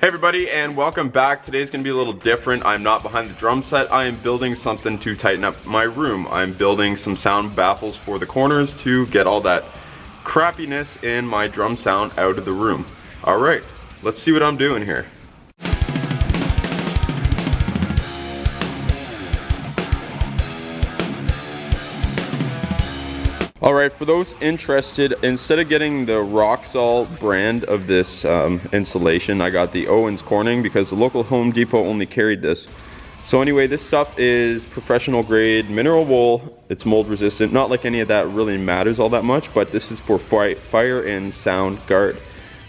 Hey everybody, and welcome back. Today's gonna be a little different. I'm not behind the drum set. I am building something to tighten up my room. I'm building some sound baffles for the corners to get all that crappiness in my drum sound out of the room. All right, let's see what I'm doing here. Alright, for those interested, instead of getting the Roxol brand of this insulation, I got the Owens Corning because the local Home Depot only carried this. So anyway, this stuff is professional grade mineral wool. It's mold resistant. Not like any of that really matters all that much, but this is for fire and sound guard.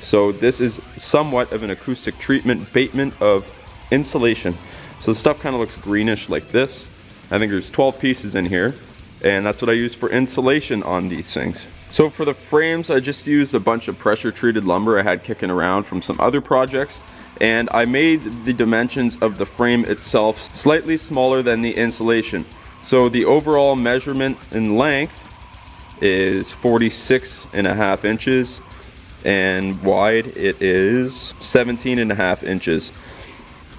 So this is somewhat of an acoustic treatment abatement of insulation. So the stuff kind of looks greenish like this. I think there's 12 pieces in here. And that's what I use for insulation on these things. So for the frames, I just used a bunch of pressure treated lumber I had kicking around from some other projects. And I made the dimensions of the frame itself slightly smaller than the insulation. So the overall measurement in length is 46.5 inches. And wide it is 17.5 inches.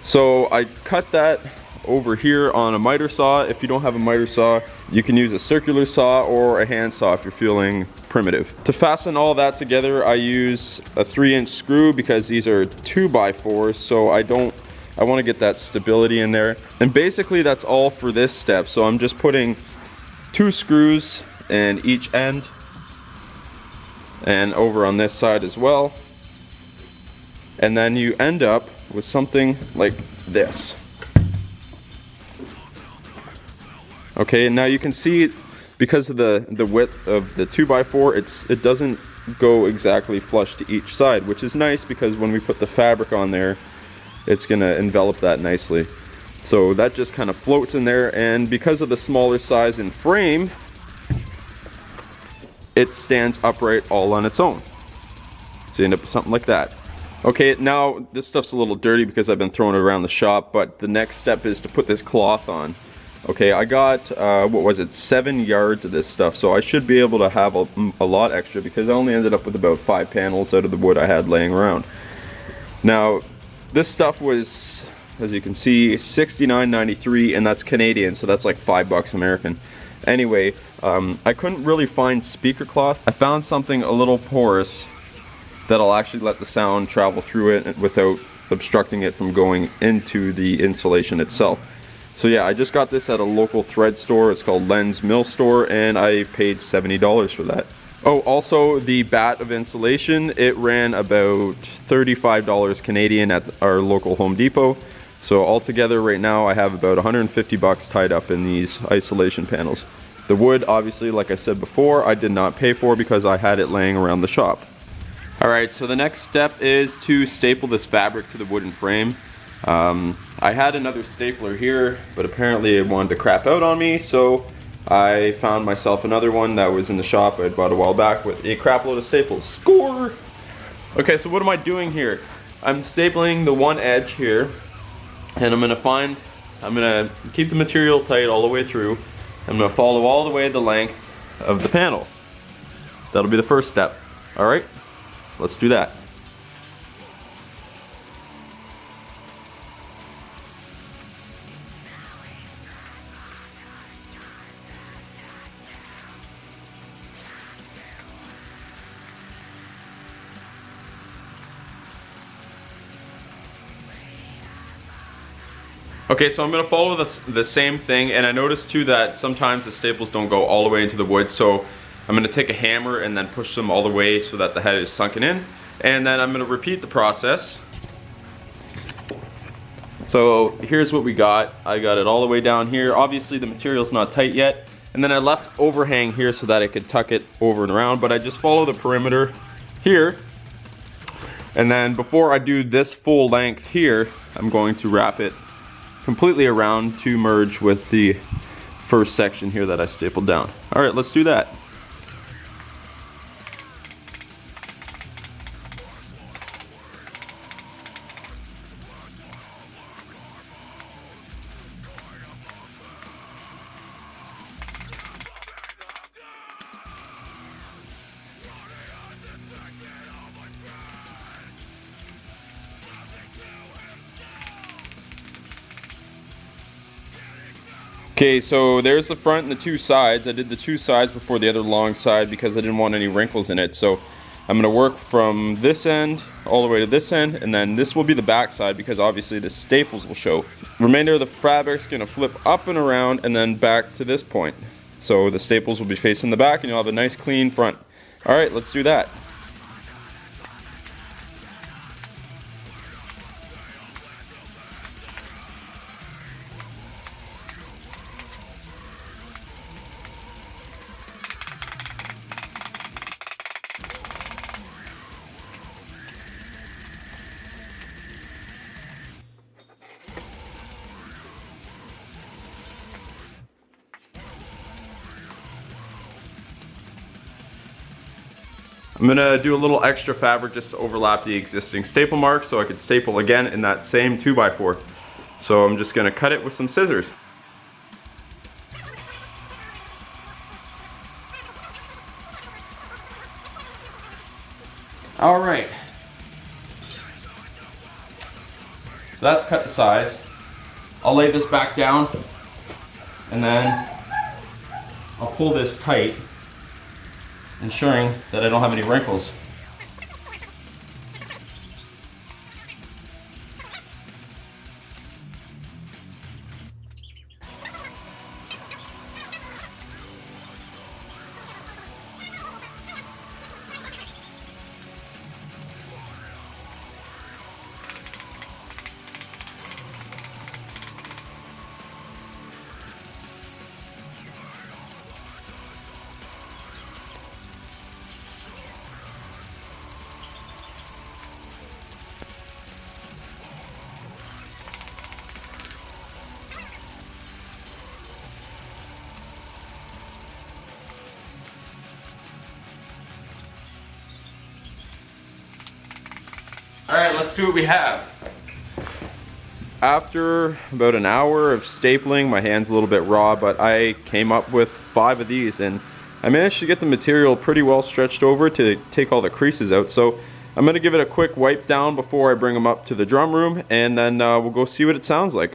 So I cut that over here on a miter saw. If you don't have a miter saw, you can use a circular saw or a hand saw if you're feeling primitive. To fasten all that together, I use a 3-inch screw because these are 2x4s, so I want to get that stability in there. And basically that's all for this step. So I'm just putting 2 screws in each end and over on this side as well. And then you end up with something like this. Okay, and now you can see because of the width of the 2x4, it doesn't go exactly flush to each side, which is nice because when we put the fabric on there, it's gonna envelop that nicely. So that just kind of floats in there, and because of the smaller size and frame, it stands upright all on its own. So you end up with something like that. Okay, now this stuff's a little dirty because I've been throwing it around the shop, but the next step is to put this cloth on. Okay, I got, what was it, 7 yards of this stuff, so I should be able to have a lot extra because I only ended up with about 5 panels out of the wood I had laying around. Now, this stuff was, as you can see, $69.93, and that's Canadian, so that's like $5 American. Anyway, I couldn't really find speaker cloth. I found something a little porous that'll actually let the sound travel through it without obstructing it from going into the insulation itself. So yeah, I just got this at a local thread store. It's called Len's Mill Store, and I paid $70 for that. Oh, also the bat of insulation, it ran about $35 Canadian at our local Home Depot. So altogether right now I have about 150 bucks tied up in these isolation panels. The wood, obviously, like I said before, I did not pay for because I had it laying around the shop. Alright, so the next step is to staple this fabric to the wooden frame. I had another stapler here, but apparently it wanted to crap out on me, so I found myself another one that was in the shop I bought a while back with a crap load of staples. Score! Okay, so what am I doing here? I'm stapling the one edge here, and I'm gonna keep the material tight all the way through. I'm gonna follow all the way the length of the panel. That'll be the first step. Alright, let's do that. Okay, so I'm going to follow the same thing, and I noticed too that sometimes the staples don't go all the way into the wood, so I'm going to take a hammer and then push them all the way so that the head is sunken in, and then I'm going to repeat the process. So here's what we got. I got it all the way down here. Obviously the material's not tight yet, and then I left overhang here so that I could tuck it over and around, but I just follow the perimeter here, and then before I do this full length here, I'm going to wrap it completely around to merge with the first section here that I stapled down. Alright, let's do that. Okay, so there's the front and the two sides. I did the two sides before the other long side because I didn't want any wrinkles in it. So I'm gonna work from this end all the way to this end, and then this will be the back side because obviously the staples will show. Remainder of the fabric's gonna flip up and around and then back to this point. So the staples will be facing the back and you'll have a nice clean front. All right, let's do that. I'm gonna do a little extra fabric just to overlap the existing staple mark so I could staple again in that same 2x4. So I'm just gonna cut it with some scissors. All right. So that's cut to size. I'll lay this back down and then I'll pull this tight, ensuring that I don't have any wrinkles. Alright, let's see what we have. After about an hour of stapling, my hand's a little bit raw, but I came up with 5 of these and I managed to get the material pretty well stretched over to take all the creases out. So I'm going to give it a quick wipe down before I bring them up to the drum room, and then we'll go see what it sounds like.